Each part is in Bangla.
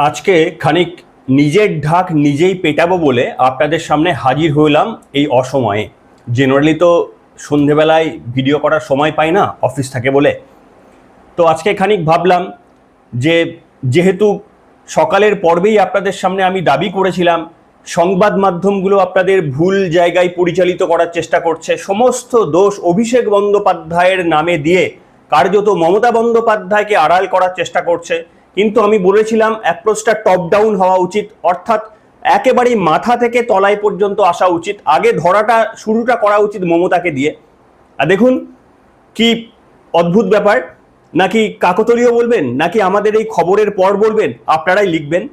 আজকে খানিক নিজের ঢাক নিজেই পেটাবো বলে আপনাদের সামনে হাজির হলাম এই অসময়ে। জেনারেলি তো সন্ধেবেলায় ভিডিও করার সময় পাই না, অফিস থাকে বলে। তো আজকে খানিক ভাবলাম যে যেহেতু সকালের পর্বেই আপনাদের সামনে আমি দাবি করেছিলাম সংবাদ মাধ্যমগুলো আপনাদের ভুল জায়গায় পরিচালিত করার চেষ্টা করছে, সমস্ত দোষ অভিষেক বন্দ্যোপাধ্যায়ের নামে দিয়ে কার্যত মমতা বন্দ্যোপাধ্যায়কে আড়াল করার চেষ্টা করছে। কিন্তু আমি বলেছিলাম অ্যাপ্রোচটা টপ ডাউন হওয়া উচিত, অর্থাৎ একেবারেই মাথা থেকে তলায় পর্যন্ত আসা উচিত। আগে ধরাটা শুরুটা করা উচিত মমতাকে দিয়ে। আর দেখুন কি অদ্ভুত ব্যাপার, নাকি কাকতালীয় বলবেন নাকি আমাদের এই খবরের পর বলবেন, আপনারাই লিখবেন।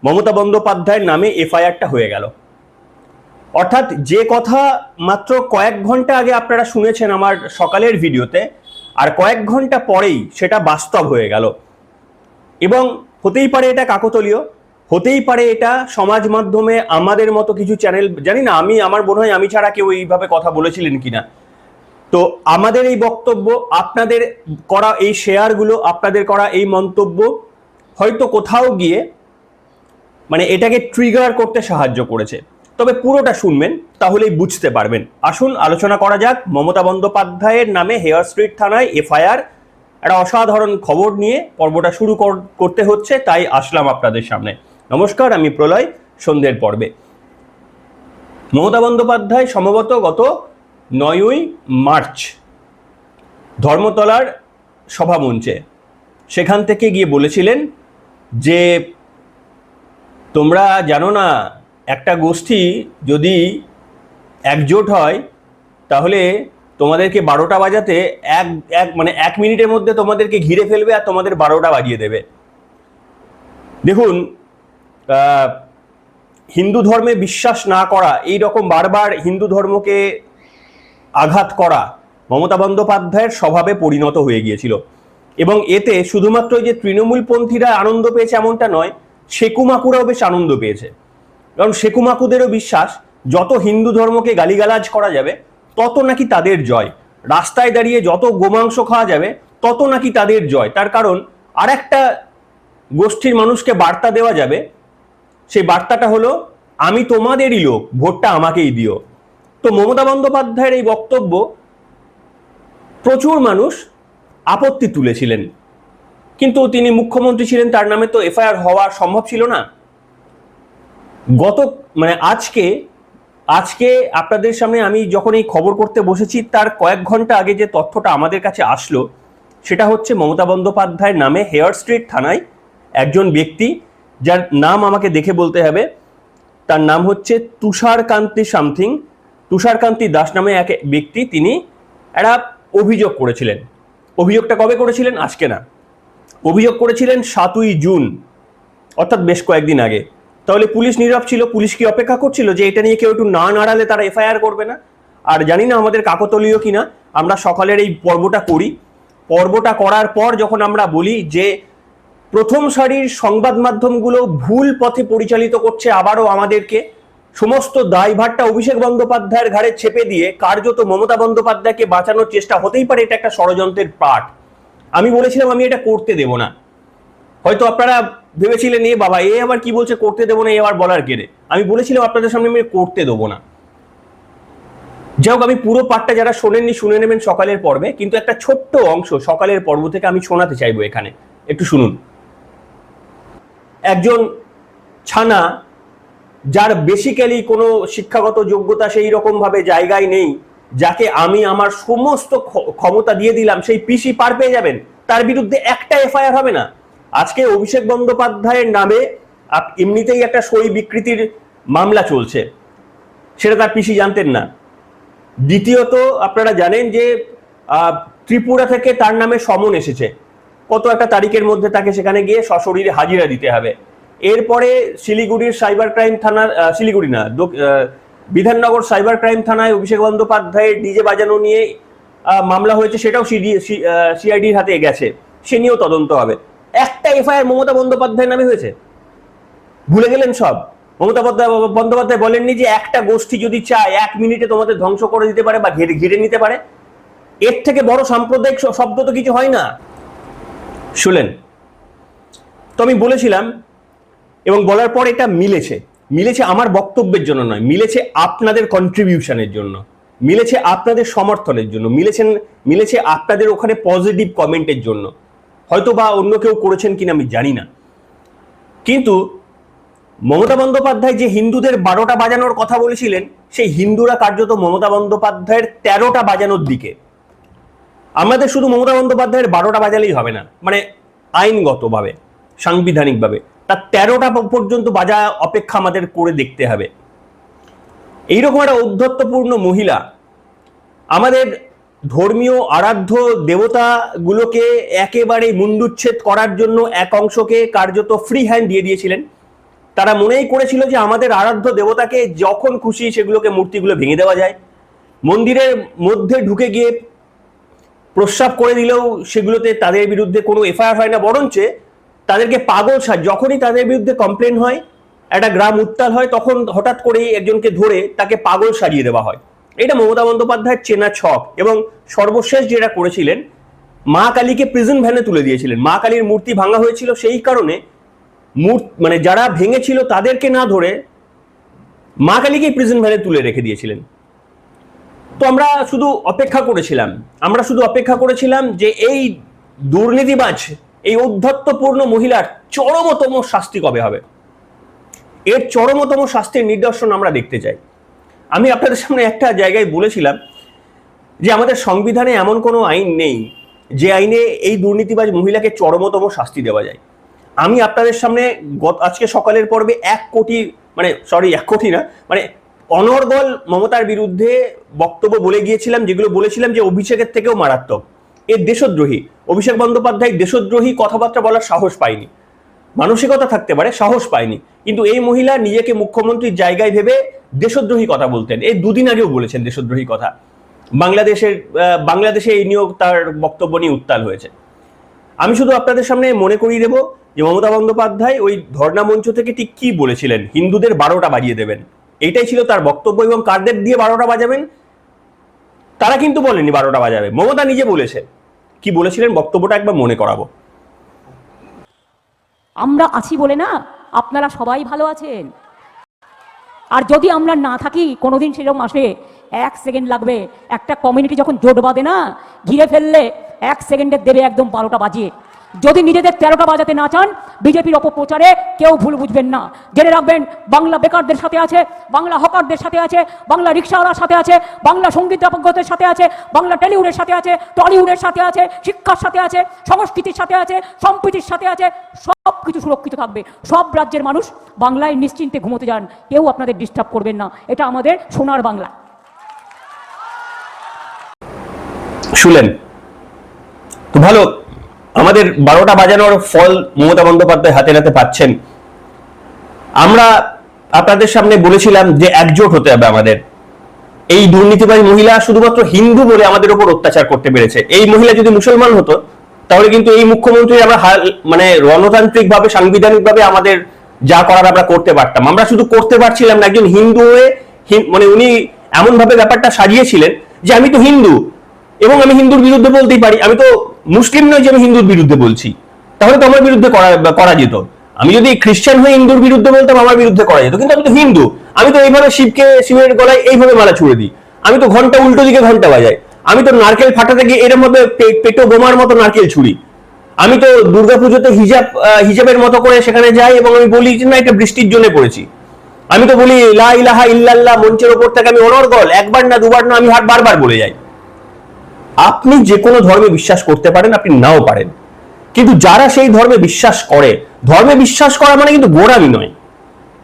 মমতা বন্দ্যোপাধ্যায়ের নামে এফআইআরটা হয়ে গেল। অর্থাৎ যে কথা মাত্র কয়েক ঘন্টা আগে আপনারা শুনেছেন আমার সকালের ভিডিওতে, আর কয়েক ঘন্টা পরেই সেটা বাস্তব হয়ে গেল। এবং হতেই পারে এটা কাকতালীয়, হতেই পারে এটা সমাজ মাধ্যমে আমাদের মতো কিছু চ্যানেল, জানি না, আমার মনে হয় আমি ছাড়া কেউ এইভাবে কথা বলেছিলেন কিনা। তো আমাদের এই বক্তব্য, আপনাদের করা এই শেয়ারগুলো, আপনাদের করা এই মন্তব্য হয়তো কোথাও গিয়ে মানে এটাকে ট্রিগার করতে সাহায্য করেছে। তবে পুরোটা শুনবেন, তাহলেই বুঝতে পারবেন। আসুন আলোচনা করা যাক মমতা বন্দ্যোপাধ্যায়ের নামে হেয়ার স্ট্রিট থানায় এফআইআর। একটা অসাধারণ খবর নিয়ে পর্বটা শুরু করতে হচ্ছে, তাই আসলাম আপনাদের সামনে। নমস্কার, আমি প্রলয়। সন্ধ্যের পর্বে মমতা বন্দ্যোপাধ্যায় সম্ভবত গত 9ই মার্চ ধর্মতলার সভামঞ্চে সেখান থেকে গিয়ে বলেছিলেন যে তোমরা জানো না, একটা গোষ্ঠী যদি একজোট হয় তাহলে তোমাদেরকে 12টা বাজাতে মানে 1 মিনিটের মধ্যে তোমাদেরকে ঘিরে ফেলবে আর তোমাদের 12টা বাজিয়ে দেবে। দেখুন, হিন্দু ধর্মে বিশ্বাস না করা, এই রকম বারবার হিন্দু ধর্মকে আঘাত করা মমতা বন্দ্যোপাধ্যায়ের স্বভাবে পরিণত হয়ে গিয়েছিল। এবং এতে শুধুমাত্র যে তৃণমূলপন্থীরা আনন্দ পেয়েছে এমনটা নয়, শেকুমাকুরাও বেশ আনন্দ পেয়েছে। কারণ শেকুমাকুদেরও বিশ্বাস যত হিন্দু ধর্মকে গালিগালাজ করা যাবে তত নাকি তাদের জয়, রাস্তায় দাঁড়িয়ে যত গোমাংস খাওয়া যাবে তত নাকি তাদের জয়। তার কারণ আর একটা গোষ্ঠীর মানুষকে বার্তা দেওয়া যাবে, সেই বার্তাটা হলো আমি তোমাদেরই লোক, ভোটটা আমাকেই দিও। তো মমতা বন্দ্যোপাধ্যায়ের এই বক্তব্য প্রচুর মানুষ আপত্তি তুলেছিলেন, কিন্তু তিনি মুখ্যমন্ত্রী ছিলেন, তার নামে তো এফআইআর হওয়া সম্ভব ছিল না। আজকে আপনাদের সামনে আমি যখন এই খবর করতে বসেছি তার কয়েক ঘন্টা আগে যে তথ্যটা আমাদের কাছে আসলো, সেটা হচ্ছে মমতা বন্দ্যোপাধ্যায়ের নামে হেয়ার স্ট্রিট থানায় একজন ব্যক্তি, যার নাম আমাকে দেখে বলতে হবে, তার নাম হচ্ছে তুষারকান্তি দাস নামে এক ব্যক্তি, তিনি একটা অভিযোগ করেছিলেন। অভিযোগটা কবে করেছিলেন? আজকে না, অভিযোগ করেছিলেন 7ই জুন, অর্থাৎ বেশ কয়েকদিন আগে। তাহলে পুলিশ নীরব ছিল? পুলিশ কি অপেক্ষা করছিল যে এটা নিয়ে কেউ একটু না নাড়ালে তারা এফআইআর করবে না? আর জানি না আমাদের কাকতালীয় কিনা, আমরা সকালের এই পর্বটা করি, পর্বটা করার পর যখন আমরা বলি যে প্রথম সারির সংবাদ মাধ্যমগুলো ভুল পথে পরিচালিত করছে আবারও আমাদেরকে, সমস্ত দায়ভারটা অভিষেক বন্দ্যোপাধ্যায়ের ঘাড়ে চেপে দিয়ে কার্যত মমতা বন্দ্যোপাধ্যায়কে বাঁচানোর চেষ্টা, হতেই পারে এটা একটা ষড়যন্ত্রের পার্ট। আমি বলেছিলাম আমি এটা করতে দেব না। হয়তো আপনারা ভেবেছিলেন এ বাবা, এ আবার কি বলছে করতে দেবো না, এ আবার বলার কেড়ে। আমি বলেছিলাম আপনাদের সামনে আমি করতে দেবো না। যাই হোক, আমি পুরো পার্টটা যারা শোনেননি শুনে নেবেন সকালের পর্বে, কিন্তু একটা ছোট্ট অংশ সকালের পর্ব থেকে আমি শোনাতে চাইবো এখানে, একটু শুনুন। একজন ছানা, যার বেসিক্যালি কোনো শিক্ষাগত যোগ্যতা সেই রকম ভাবে জায়গায় নেই, যাকে আমি আমার সমস্ত ক্ষমতা দিয়ে দিলাম, সেই পিসি পার পেয়ে যাবেন, তার বিরুদ্ধে একটা এফআইআর হবে না। আজকে অভিষেক বন্দ্যোপাধ্যায়ের নামে এমনিতেই একটা সই বিকৃতির মামলা চলছে, সেটা তার পিসি জানতেন না। দ্বিতীয়ত আপনারা জানেন যে ত্রিপুরা থেকে তার নামে সমন এসেছে, কত একটা তারিখের মধ্যে তাকে সেখানে গিয়ে সশরীরে হাজিরা দিতে হবে। এরপরে শিলিগুড়ির সাইবার ক্রাইম থানা, শিলিগুড়ি না, বিধাননগর সাইবার ক্রাইম থানায় অভিষেক বন্দ্যোপাধ্যায়ের ডিজে বাজানো নিয়ে মামলা হয়েছে, সেটাও সিআইডির হাতে গেছে, সে নিয়েও তদন্ত হবে। একটা এফআইআর মমতা বন্দ্যোপাধ্যায়ের নামে হয়েছে, ভুলে গেলেন সব? মমতা বন্দ্যোপাধ্যায় বলেননি যে একটা গোষ্ঠী যদি চায় 1 মিনিটে তোমাদের ধ্বংস করে দিতে পারে বা ঘিরে নিতে পারে? এর থেকে বড় সাম্প্রদায়িক শব্দ তো কিছু হয় না। শুনলেন তো? আমি বলেছিলাম এবং বলার পর এটা মিলেছে। মিলেছে আমার বক্তব্যের জন্য নয়, মিলেছে আপনাদের কন্ট্রিবিউশনের জন্য, মিলেছে আপনাদের সমর্থনের জন্য, মিলেছে আপনাদের ওখানে পজিটিভ কমেন্টের জন্য। হয়তো বা অন্য কেউ করেছেন কিনা আমি জানি না, কিন্তু মমতা বন্দ্যোপাধ্যায় যে হিন্দুদের 12টা বাজানোর কথা বলেছিলেন, সেই হিন্দুরা কার্যত মমতা বন্দ্যোপাধ্যায়ের 13টা বাজানোর দিকে। আমাদের শুধু মমতা বন্দ্যোপাধ্যায়ের 12টা বাজালেই হবে না, মানে আইনগতভাবে, সাংবিধানিকভাবে তার 13টা পর্যন্ত বাজা অপেক্ষা আমাদের করে দেখতে হবে। এইরকম একটা ঔদ্ধত্যপূর্ণ মহিলা আমাদের ধর্মীয় আরাধ্য দেবতাগুলোকে একেবারে মুন্ডুচ্ছেদ করার জন্য এক অংশকে কার্যত ফ্রি হ্যান্ড দিয়ে দিয়েছিলেন। তারা মনেই করেছিল যে আমাদের আরাধ্য দেবতাকে যখন খুশি সেগুলোকে মূর্তিগুলো ভেঙে দেওয়া যায়, মন্দিরের মধ্যে ঢুকে গিয়ে প্রস্রাব করে দিলেও সেগুলোতে তাদের বিরুদ্ধে কোনো এফআইআর হয় না, বরঞ্চ তাদেরকে পাগল যখনই তাদের বিরুদ্ধে কমপ্লেন হয়, একটা গ্রাম উত্তাল হয়, তখন হঠাৎ করেই একজনকে ধরে তাকে পাগল সাজিয়ে দেওয়া হয়। এটা মমতা বন্দ্যোপাধ্যায়ের চেনা ছক। এবং সর্বশেষ যেটা করেছিলেন, মা কালীকে প্রিজন ভ্যানে তুলে দিয়েছিলেন। মা কালীর মূর্তি ভাঙা হয়েছিল, সেই কারণে মানে যারা ভেঙেছিল তাদেরকে না ধরে মা কালীকে প্রিজন ভ্যানে তুলে রেখে দিয়েছিলেন। তো আমরা শুধু অপেক্ষা করেছিলাম যে এই দুর্নীতিবাজ, এই ঔদ্ধত্যপূর্ণ মহিলার চরমতম শাস্তি কবে হবে। এর চরমতম শাস্তির নিদর্শন আমরা দেখতে চাই। আমি আপনাদের সামনে একটা জায়গায় বলেছিলাম যে আমাদের সংবিধানে এমন কোনো আইন নেই যে আইনে এই দুর্নীতিবাজ মহিলাকে চরমতম শাস্তি দেওয়া যায়। আমি আপনাদের সামনে আজকে সকালের পর্বে 1 কোটি না, মানে অনর্গল মমতার বিরুদ্ধে বক্তব্য বলে গিয়েছিলাম, যেগুলো বলেছিলাম যে অভিষেকের থেকেও মারাত্মক। এর দেশদ্রোহী, অভিষেক বন্দ্যোপাধ্যায় দেশদ্রোহী কথাবার্তা বলার সাহস পায়নি, মানসিকতা থাকতে পারে, সাহস পায়নি, কিন্তু এই মহিলা নিজেকে মুখ্যমন্ত্রীর জায়গায় ভেবে দেশদ্রোহী কথা বলতেন। এই 2 দিন আগেও বলেছেন দেশদ্রোহী কথা। বাংলাদেশে এই নিয়েও তার বক্তব্য নিয়ে উত্তাল হয়েছে। আমি শুধু আপনাদের সামনে মনে করিয়ে দেব যে মমতা বন্দ্যোপাধ্যায় ওই ধর্ণা মঞ্চ থেকে ঠিক কি বলেছিলেন, হিন্দুদের 12টা বাজিয়ে দেবেন, এইটাই ছিল তার বক্তব্য। এবং কারদের দিয়ে 12টা বাজাবেন তারা কিন্তু বলেনি 12টা বাজাবে, মমতা নিজে বলেছেন। কি বলেছিলেন বক্তব্যটা একবার মনে করাবো। আমরা আছি বলে না আপনারা সবাই ভালো আছেন, আর যদি আমরা না থাকি কোনোদিন সেরকম আসে 1 সেকেন্ড লাগবে। একটা কমিউনিটি যখন জোট বাঁধে না, ঘিরে ফেললে 1 সেকেন্ডে দেবে একদম 12টা বাজিয়ে। যদি নিজেদের 13টা বাজাতে না চান, বিজেপির অপপ্রচারে কেউ ভুল বুঝবেন না। জেনে রাখবেন, বাংলা বেকারদের সাথে আছে, বাংলা হকারদের সাথে আছে, বাংলা রিক্সাওয়ালার সাথে আছে, বাংলা সঙ্গীতজ্ঞদের সাথে আছে, বাংলা টলিউডের সাথে আছে, টলিউডের সাথে আছে, শিক্ষার সাথে আছে, সংস্কৃতির সাথে আছে, সম্প্রীতির সাথে আছে। সব কিছু সুরক্ষিত থাকবে। সব রাজ্যের মানুষ বাংলায় নিশ্চিন্তে ঘুমোতে যান, কেউ আপনাদের ডিস্টার্ব করবেন না। এটা আমাদের সোনার বাংলা। শুনলেন তো, ভালো, আমাদের 12টা বাজানোর ফল মমতা বন্দ্যোপাধ্যায় হাতে হাতে পাচ্ছেন। আমরা আপনাদের সামনে বলেছিলাম যে একজোট হতে হবে আমাদের। এই দুর্নীতিবাজ মহিলা শুধুমাত্র হিন্দু বলে আমাদের উপর অত্যাচার করতে পেরেছে। এই মহিলা যদি মুসলমান হতো তাহলে কিন্তু এই মুখ্যমন্ত্রী আমরা মানে গণতান্ত্রিক ভাবে, সাংবিধানিক ভাবে আমাদের যা করার আমরা করতে পারতাম। আমরা শুধু করতে পারছিলাম না। একজন হিন্দু হয়ে মানে উনি এমন ভাবে ব্যাপারটা সাজিয়েছিলেন যে আমি তো হিন্দু এবং আমি হিন্দুর বিরুদ্ধে বলতেই পারি, আমি তো মুসলিম নয় যে আমি হিন্দুর বিরুদ্ধে বলছি, তাহলে তো আমার বিরুদ্ধে করা যেত। আমি যদি খ্রিস্টান হয়ে হিন্দুর বিরুদ্ধে বলতাম আমার বিরুদ্ধে করা যেত, কিন্তু আমি তো হিন্দু। আমি তো এইভাবে শিবের গলায় এইভাবে মালা ছুড়ে দিই, আমি তো ঘন্টা উল্টো দিকে ঘন্টা বাজাই, আমি তো নারকেল ফাটাতে গিয়ে এরম ভাবে পেটো বোমার মতো নারকেল ছুড়ি, আমি তো দুর্গাপুজোতে হিজাবের মতো করে সেখানে যাই এবং আমি বলি যে না এটা বৃষ্টির জন্য পড়েছি, আমি তো বলি লা ইলাহা ইল্লাল্লাহ মঞ্চের ওপর থেকে আমি অনর্গল, একবার না দুবার না, আমি বারবার বলে যাই। আপনি যে কোনো ধর্মে বিশ্বাস করতে পারেন, আপনি নাও পারেন, কিন্তু যারা সেই ধর্মে বিশ্বাস করে, ধর্মে বিশ্বাস করা মানে কিন্তু গোঁড়ামি নয়।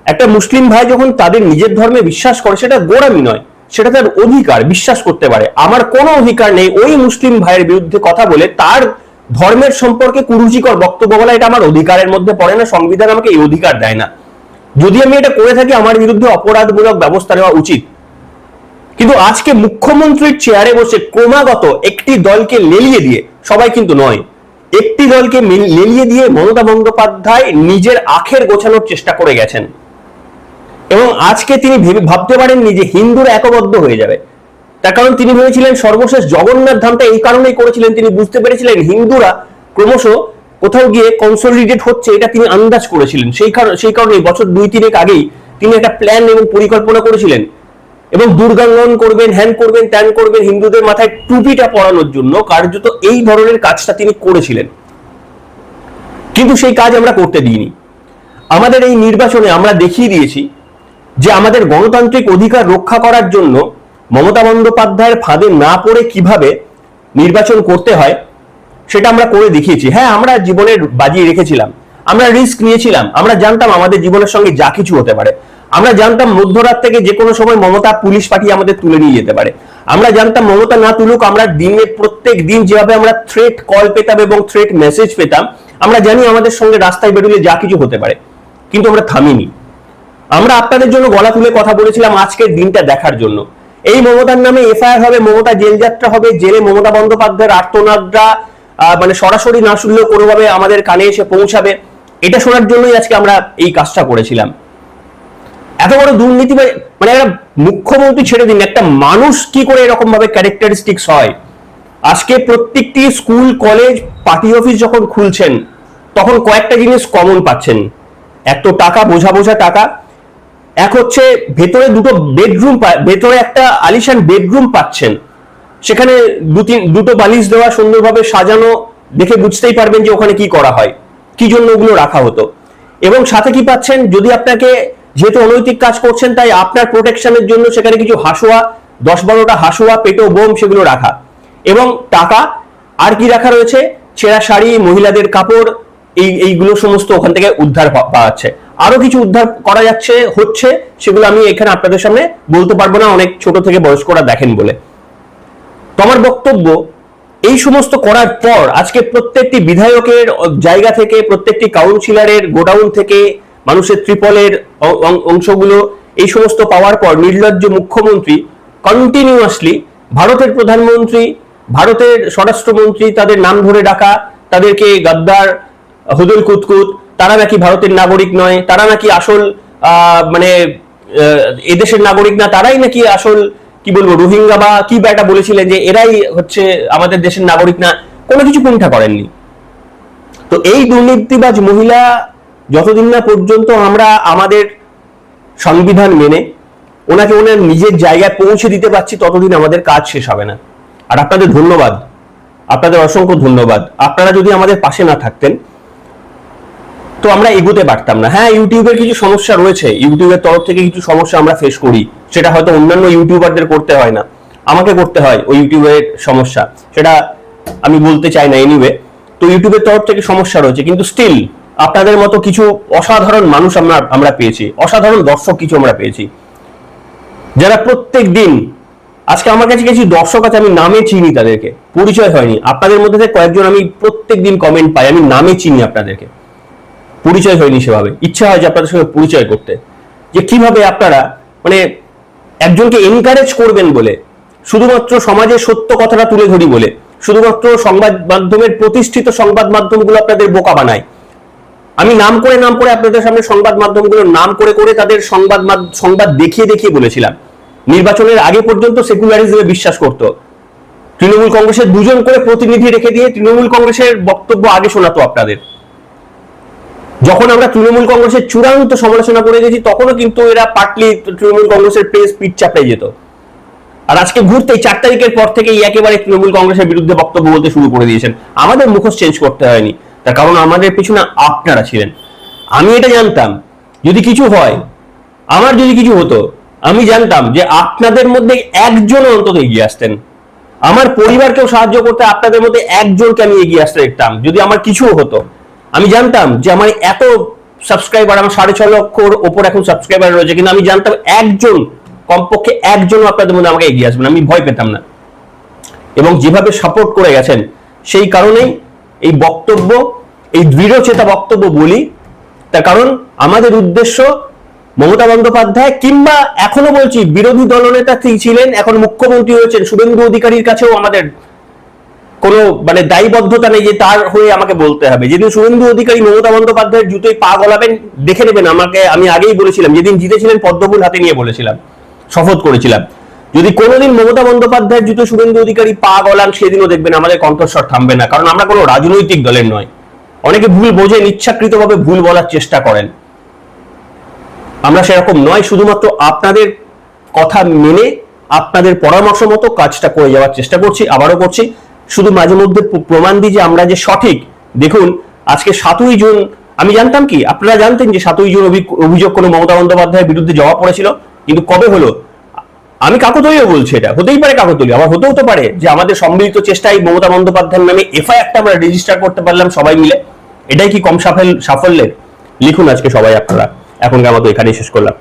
একটা মুসলিম ভাই যখন তাদের নিজের ধর্মে বিশ্বাস করে, সেটা গোঁড়ামি নয়, সেটা তার অধিকার, বিশ্বাস করতে পারে। আমার কোনো অধিকার নেই ওই মুসলিম ভাইয়ের বিরুদ্ধে কথা বলে তার ধর্মের সম্পর্কে কুরুচিকর বক্তব্য বলা, এটা আমার অধিকারের মধ্যে পড়ে না। সংবিধান আমাকে এই অধিকার দেয় না। যদি আমি এটা করে থাকি আমার বিরুদ্ধে অপরাধমূলক ব্যবস্থা নেওয়া উচিত। কিন্তু আজকে মুখ্যমন্ত্রীর চেয়ারে বসে ক্রমাগত একটি দলকে লেলিয়ে দিয়ে, সবাই কিন্তু নয়, একটি দলকে লেলিয়ে দিয়ে মমতা বন্দ্যোপাধ্যায় নিজের আখের গোছানোর চেষ্টা করে গেছেন। এবং আজকে তিনি ভাবতে পারেননি যে হিন্দুরা একবদ্ধ হয়ে যাবে। তার কারণ তিনি ভেবেছিলেন সর্বশেষ জগন্নাথ ধামটা এই কারণেই করেছিলেন, তিনি বুঝতে পেরেছিলেন হিন্দুরা ক্রমশ কোথাও গিয়ে কনসলিডেট হচ্ছে এটা তিনি আন্দাজ করেছিলেন। সেই কারণে বছর 2-3 আগেই তিনি একটা প্ল্যান এবং পরিকল্পনা করেছিলেন এবং দুর্গাঙ্গন করবেন, হ্যান করবেন, ত্যান করবেন, হিন্দুদের মাথায় টুপিটা পরানোর জন্য কার্যত এই ধরনের কাজটা তিনি করেছিলেন। কিন্তু সেই কাজ আমরা করতে দিইনি। আমাদের এই নির্বাচনে আমরা দেখিয়ে দিয়েছি যে আমাদের গণতান্ত্রিক অধিকার রক্ষা করার জন্য মমতা বন্দ্যোপাধ্যায়ের ফাঁদে না পড়ে কিভাবে নির্বাচন করতে হয় সেটা আমরা করে দেখিয়েছি। হ্যাঁ, আমরা জীবনের বাজি রেখেছিলাম, আমরা রিস্ক নিয়েছিলাম, আমরা জানতাম আমাদের জীবনের সঙ্গে যা কিছু হতে পারে, আমরা জানতাম মধ্যরাত থেকে যে কোনো সময় মমতা পুলিশ পাঠিয়ে আমাদের তুলে নিয়ে যেতে পারে, আমরা জানতাম মমতা না তুলুক, আমরা প্রত্যেক দিন যেভাবে আমরা থ্রেট কল পেতাম এবং থ্রেট মেসেজ পেতাম, আমরা জানি আমাদের সঙ্গে রাস্তায় বেরোলে যা কিছু হতে পারে, কিন্তু আমরা থামিনি। আমরা আপনাদের জন্য গলা তুলে কথা বলেছিলাম আজকের দিনটা দেখার জন্য। এই মমতার নামে এফআইআর হবে, মমতা জেল যাত্রা হবে, জেলে মমতা বন্দ্যোপাধ্যায়ের আর্তনাদরা মানে সরাসরি না শুনলেও কোনোভাবে আমাদের কানে এসে পৌঁছাবে, এটা শোনার জন্যই আজকে আমরা এই কাজটা করেছিলাম। এত বড় দুর্নীতি, মানে একটা মুখ্যমন্ত্রী ছেড়ে দিন, একটা মানুষ কি করে এরকম ভাবে ক্যারেক্টারিস্টিক্স হয়? আজকে প্রত্যেকটি স্কুল, কলেজ, পার্টি অফিস যখন খুলছেন তখন কয়েকটা জিনিস কমন পাচ্ছেন। এক তো টাকা, বোঝা বোঝা টাকা। এক হচ্ছে ভেতরে দুটো বেডরুম, ভেতরে একটা আলিশান বেডরুম পাচ্ছেন, সেখানে দুটো বালিশ দেওয়া, সুন্দরভাবে সাজানো, দেখে বুঝতেই পারবেন যে ওখানে কি করা হয়, কি জন্য ওগুলো রাখা হতো। এবং সাথে কি পাচ্ছেন, যদি আপনাকে, যেহেতু অনৈতিক কাজ করছেন তাই আপনার প্রোটেকশনের জন্য সেখানে কিছু হাসুয়া, 10-12টা হাসুয়া, পেটো বোম সেগুলো রাখা। এবং টাকা আর কি রাখা রয়েছে, ছেঁড়া শাড়ি, মহিলাদের কাপড়, এইগুলো সমস্ত ওখান থেকে উদ্ধার পাওয়া যাচ্ছে। আরো কিছু উদ্ধার করা যাচ্ছে, হচ্ছে, সেগুলো আমি এখানে আপনাদের সামনে বলতে পারবো না, অনেক ছোট থেকে বয়স্করা দেখেন বলে। তো আমার বক্তব্য, এই সমস্ত করার পর আজকে প্রত্যেকটি বিধায়কের জায়গা থেকে, প্রত্যেকটি কাউন্সিলরের গোডাউন থেকে, মানুষের ত্রিপলের অংশগুলো, এই সমস্ত পাওয়ার পর নির্লজ্জ মুখ্যমন্ত্রী কন্টিনিউয়াসলি ভারতের প্রধানমন্ত্রী, ভারতের স্বরাষ্ট্রমন্ত্রী, তাদের নাম ধরে ডাকা, তাদেরকে গাদ্দার, হুদুল কুতকুত, তারা নাকি ভারতের নাগরিক নয়, তারা নাকি আসল মানে এদেশের নাগরিক না, তারাই নাকি আসল কি বলবো রোহিঙ্গা বা কি বা এটা বলেছিলেন যে এরাই হচ্ছে আমাদের দেশের নাগরিক না, কোনো কিছু কুণ্ঠা করেননি। তো এই দুর্নীতিবাজ মহিলা যতদিন না পর্যন্ত আমরা আমাদের সংবিধান মেনে ওনাকে ওনার নিজের জায়গায় পৌঁছে দিতে পারছি, ততদিন আমাদের কাজ শেষ হবে না। আর আপনাদের ধন্যবাদ, আপনাদের অসংখ্য ধন্যবাদ। আপনারা যদি আমাদের পাশে না থাকতেন তো আমরা এগোতে পারতাম না। হ্যাঁ, ইউটিউবের কিছু সমস্যা রয়েছে, ইউটিউবের তরফ থেকে কিছু সমস্যা আমরা ফেস করি, সেটা হয়তো অন্যান্য ইউটিউবারদের করতে হয় না, আমাকে করতে হয় ওই ইউটিউবের সমস্যা, সেটা আমি বলতে চাই না। এনিওয়ে, তো ইউটিউবের তরফ থেকে সমস্যা রয়েছে, কিন্তু স্টিল আপনাদের মতো কিছু অসাধারণ মানুষ আমরা পেয়েছি, অসাধারণ দর্শক কিছু আমরা পেয়েছি, যারা প্রত্যেক দিন, আজকে আমার কাছে কিছু দর্শক আছে, আমি নামে চিনি তাদেরকে, পরিচয় হয়নি। আপনাদের মধ্যে থেকে কয়েকজন আমি প্রত্যেক দিন কমেন্ট পাই, আমি নামে চিনি আপনাদেরকে, পরিচয় হয়নি সেভাবে। ইচ্ছা হয় যে আপনাদের সঙ্গে পরিচয় করতে, যে কিভাবে আপনারা মানে একজনকে এনকারেজ করবেন বলে, শুধুমাত্র সমাজের সত্য কথাটা তুলে ধরি বলে, শুধুমাত্র সংবাদ মাধ্যমের প্রতিষ্ঠিত সংবাদ মাধ্যমগুলো আপনাদের বোকা বানায়। আমি নাম করে আপনাদের সামনে সংবাদ মাধ্যমগুলোর নাম করে তাদের সংবাদ দেখিয়ে বলেছিলাম, নির্বাচনের আগে পর্যন্ত সেকুলারিজমে বিশ্বাস করতো। তৃণমূল কংগ্রেসের 2জন করে প্রতিনিধি রেখে দিয়ে তৃণমূল কংগ্রেসের বক্তব্য আগে শোনাতো আপনাদের। যখন আমরা তৃণমূল কংগ্রেসের চূড়ান্ত সমালোচনা করে গেছি তখনও কিন্তু এরা পার্টলি তৃণমূল কংগ্রেসের প্রেস পিঠ চাপড়ে যেত। আর আজকে ঘুরতেই 4 তারিখের পর থেকেই একেবারে তৃণমূল কংগ্রেসের বিরুদ্ধে বক্তব্য বলতে শুরু করে দিয়েছেন। আমাদের মুখোশ চেঞ্জ করতে হয়নি, তার কারণ আমাদের পিছনে আপনারা ছিলেন। আমি এটা জানতাম, যদি কিছু হয়, আমার যদি কিছু হতো, আমি জানতাম যে আপনাদের মধ্যে একজন অন্তত এগিয়ে আসতেন। আমার পরিবারকেও সাহায্য করতে আপনাদের মধ্যে একজনকে আমি এগিয়ে আসতে দেখতাম। যদি আমার কিছু হতো, আমি জানতাম যে আমার এত সাবস্ক্রাইবার, আমার 6.5 লক্ষর ওপর এখন সাবস্ক্রাইবার রয়েছে, কিন্তু আমি জানতাম একজন, কমপক্ষে একজন আপনাদের মধ্যে আমাকে এগিয়ে আসবেন, আমি ভয় পেতাম না। এবং যেভাবে সাপোর্ট করে গেছেন, সেই কারণেই এই বক্তব্য, এই দৃঢ়চেতা বক্তব্য বলি। তার কারণ আমাদের উদ্দেশ্য মমতা বন্দ্যোপাধ্যায়, কিংবা এখনো বলছি বিরোধী দলনেতা ছিলেন, এখন মুখ্যমন্ত্রী হয়েছেন, শুভেন্দু অধিকারীর কাছেও আমাদের কোনো মানে দায়বদ্ধতা নেই যে তার হয়ে আমাকে বলতে হবে। যেদিন শুভেন্দু অধিকারী মমতা বন্দ্যোপাধ্যায়ের জুতোয় পা গলাবেন, দেখে নেবেন আমাকে। আমি আগেই বলেছিলাম, যেদিন জিতেছিলেন পদ্মফুল হাতে নিয়ে বলেছিলাম, শপথ করেছিলাম, যদি কোনোদিন মমতা বন্দ্যোপাধ্যায়ের জুতো শুভেন্দু অধিকারী পা গলান, সেদিনও দেখবেন আমাদের কণ্ঠস্বর থামবে না। কারণ আমরা কোনো রাজনৈতিক দলের নয়, অনেকে ভুল বোঝেন, ইচ্ছাকৃতভাবে ভুল বলার চেষ্টা করেন। আমরা সেরকম নয়, শুধুমাত্র আপনাদের কথা মেনে আপনাদের পরামর্শ মতো কাজটা করে যাওয়ার চেষ্টা করছি, আবারও করছি। শুধু মাঝে মধ্যে প্রমাণ দিই যে আমরা যে সঠিক। দেখুন আজকে 7ই জুন, আমি জানতাম কি, আপনারা জানতেন যে 7ই জুন অভিযোগ কোনো মমতা বন্দ্যোপাধ্যায়ের বিরুদ্ধে জমা পড়েছিল, কিন্তু কবে হলো? আমি কাকতালীয় বলছি, এটা হতেই পারে কাকতালীয়, আবার হতেও তো পারে যে আমাদের সম্মিলিত চেষ্টায় মমতা বন্দ্যোপাধ্যায়ের নামে এফআইআরটা আমরা রেজিস্টার করতে পারলাম সবাই মিলে। এটাই কি কম সাফল্যের? লিখুন আজকে সবাই আপনারা। এখনকার মতো এখানেই শেষ করলাম।